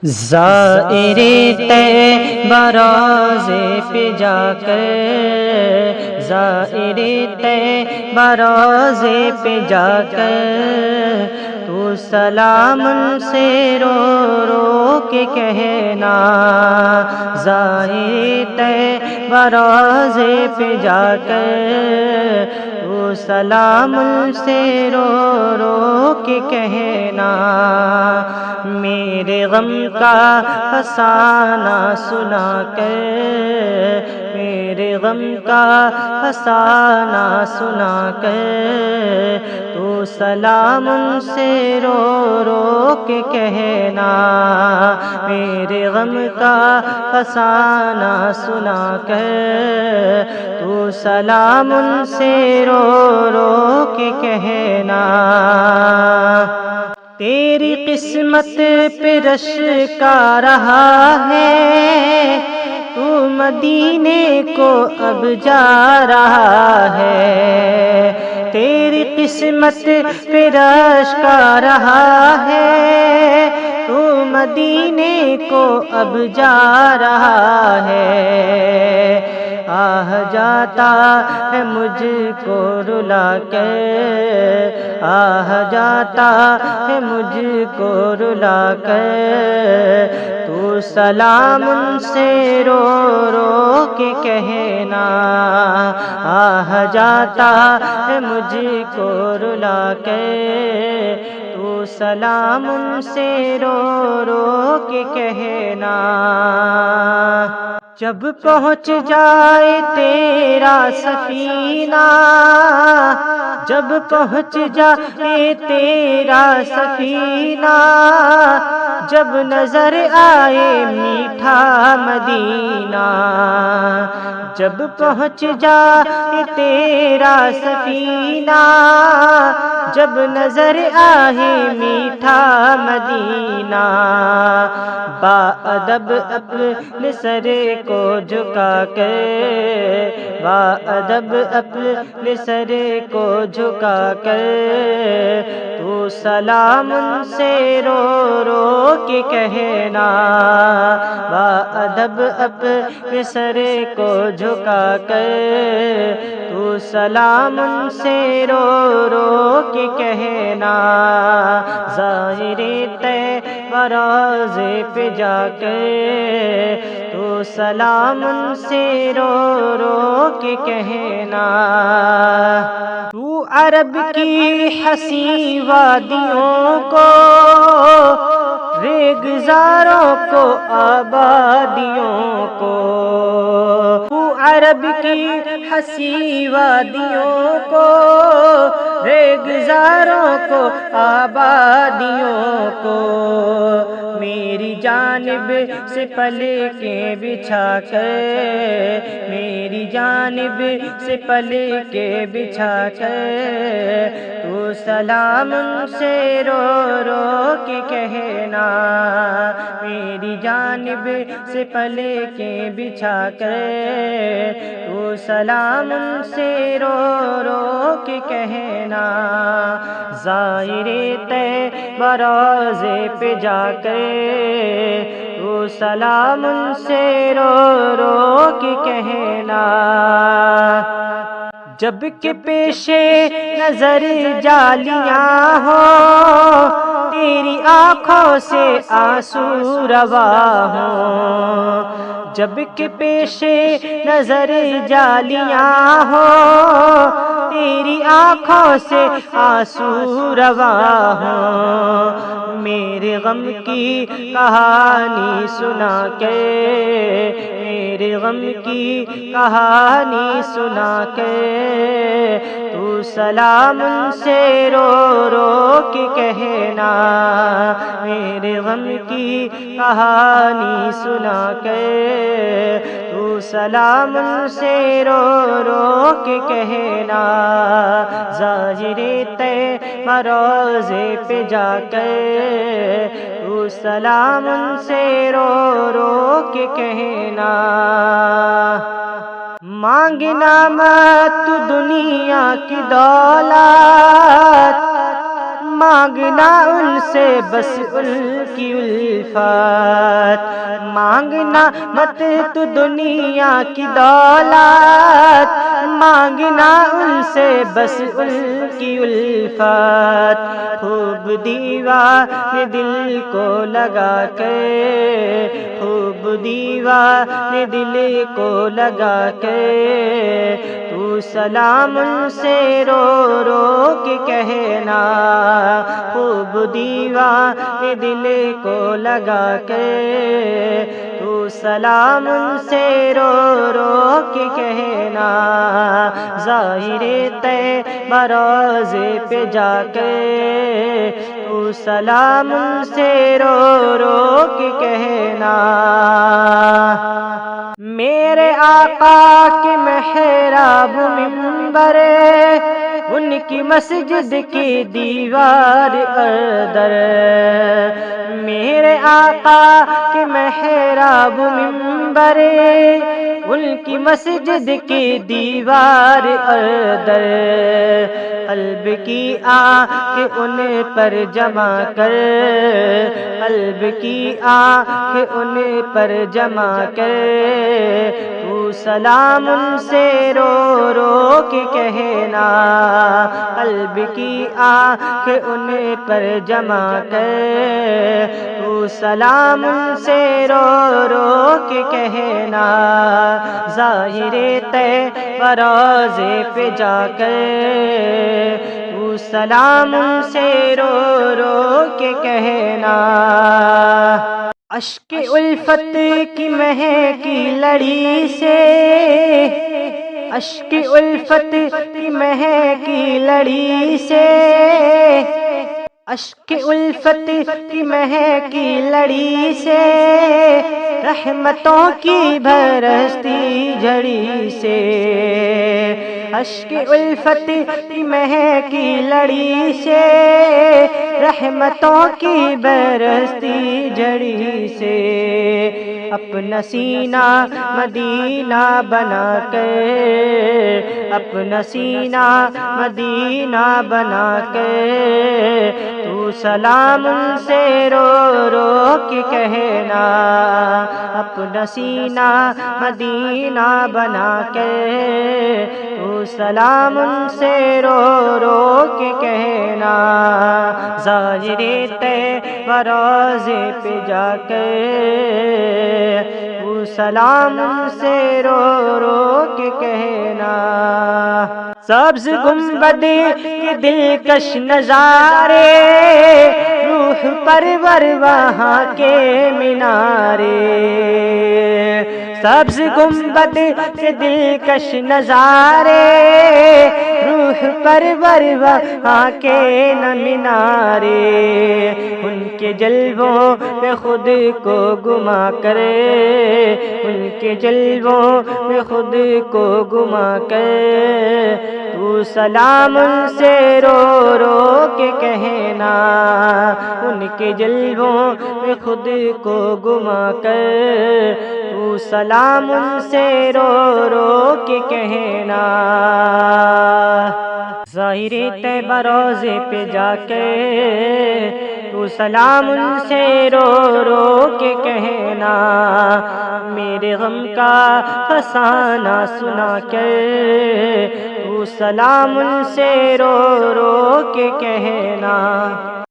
زائر طیبہ روضے پہ جا کر، زائر طیبہ روضے پہ جا کر، تو سلام ان سے رو رو کے کہنا، زائر طیبہ روضے پہ جا کر، تو سلام ان سے رو رو کے کہنا، میرے غم کا فسانہ سنا کر، میرے غم کا فسانہ سنا کر، تو سلام ان سے رو رو کے کہنا، میرے غم کا فسانہ سنا کر، تو سلام ان سے رو رو کے کہنا، تیری قسمت پہ رش کا رہا ہے، تو مدینے کو اب جا رہا ہے، تیری قسمت پہ رش کا رہا ہے، تو مدینے کو اب جا رہا ہے، آہ جاتا ہے مجھ کو رلا کر، آہ جاتا ہے مجھ کو رلا کر، تو سلام ان سے رو رو کے کہنا، آہ جاتا ہے مجھ کو رلا کر، تو سلام ان سے رو رو کے کہنا، جب پہنچ جائے تیرا سفینہ، جب پہنچ جائے تیرا سفینہ، جب نظر آئے میٹھا مدینہ، جب پہنچ جائے تیرا سفینہ، جب نظر آئے میٹھا مدینہ، با ادب اپنے سر کو جھکا کر، با ادب اپنے سر کو جھکا کر، تو سلام ان سے رو رو کے کہنا، با ادب اپنے سر کو جھکا کر، تو سلام ان سے رو رو کے کہنا، زائر طیبہ روضے پہ جا کر، تو سلام ان سے رو رو کے کہنا، تو عرب کی حسین وادیوں کو، ریگزاروں کو، آبادیوں کو، تو عرب کی حسین وادیوں کو، ریگزاروں کو، آبادیوں کو، میری جانب سے پلکیں بچھا کر، میری جانب سے پلکیں بچھا کر، تو سلام ان سے رو رو کے کہنا، میری جانب سے پلکیں بچھا کر، تو سلام ان سے رو رو کے کہنا، زائر طیبہ روضے پہ جا کر، تو سلام ان سے رو رو کے کہنا، جب کہ پیش نظر جالیاں ہوں، تیری آنکھوں سے آنسو روا ہوں، جب کہ پیش نظر جالیاں ہوں، تیری آنکھوں سے آنسو روا ہوں، میرے غم کی کہانی سنا کے، میرے غم کی کہانی سنا کے، تو سلام ان سے رو رو کے کہنا، میرے غم کی کہانی سنا کے، تو سلام ان سے رو رو کے کہنا، زائر طیبہ روضے پہ جا کر، تو سلام ان سے رو رو کے کہنا، مانگنا مت تو دنیا کی دولت، مانگنا ان سے بس ان کی الفت، مانگنا مت تو دنیا کی دولت، مانگنا ان سے بس ان کی الفت، خوب دیوانے دل کو لگا کے، خوب دیوانے دل کو لگا کے، تو سلام ان سے رو رو کے کہنا، خوب دیوانے دل کو لگا کے، تو سلام ان سے رو رو کے کہنا، ظاہر طیبہ روضے پہ جا کے، تو سلام ان سے رو رو کے کہنا، میرے آقا کے محراب منبر، ان کی مسجد کی دیوار در، میرے آقا کے محراب منبر، ان کی مسجد کی دیوار در، قلب کی آنکھ ان پر جمع کر، قلب کی آنکھ ان پر جمع کر، تو سلام ان سے رو رو کے کہنا، قلب کی آنکھ ان پر جمع کر، تو سلام ان سے رو رو کے کہنا، ظاہر طیبہ روضے پہ جا کر، تو سلام ان سے رو رو کے کہنا، اشک الفت کی مہکی لڑی سے، اشک الفت کی مہکی لڑی سے، اشک الفت کی مہکی لڑی سے، رحمتوں کی برستی جھڑی سے، اشک الفت کی مہکی لڑی سے، رحمتوں کی برستی جھڑی سے، اپنا سینہ مدینہ بنا کر، اپنا سینہ مدینہ بنا کر، تو سلام ان سے رو رو کے کہنا، اپنا سینہ مدینہ بنا کے، تو سلام ان سے رو رو کے کہنا، ظاہر طیبہ روضے پہ جا کے، تو سلام ان سے رو رو کے کہنا، سبز گنبد کے دلکش نظارے، روح پرور وہاں کے مینارے، سبز گنبد کے دلکش نظارے، روح پرور وہاں کے مینارے، ان کے جلووں پہ خود کو گما کرے، ان کے جلووں پہ خود کو گما کر، تو سلام ان سے رو رو کے کہنا، ان کے جلووں پہ خود کو گما کر، تو سلام ان سے رو رو کے کہنا، ظاہر طیبہ روضے پہ جا کے، تو سلام ان سے رو رو کے کہنا، میرے غم کا فسانہ سنا کے، تو سلام ان سے رو رو کے کہنا۔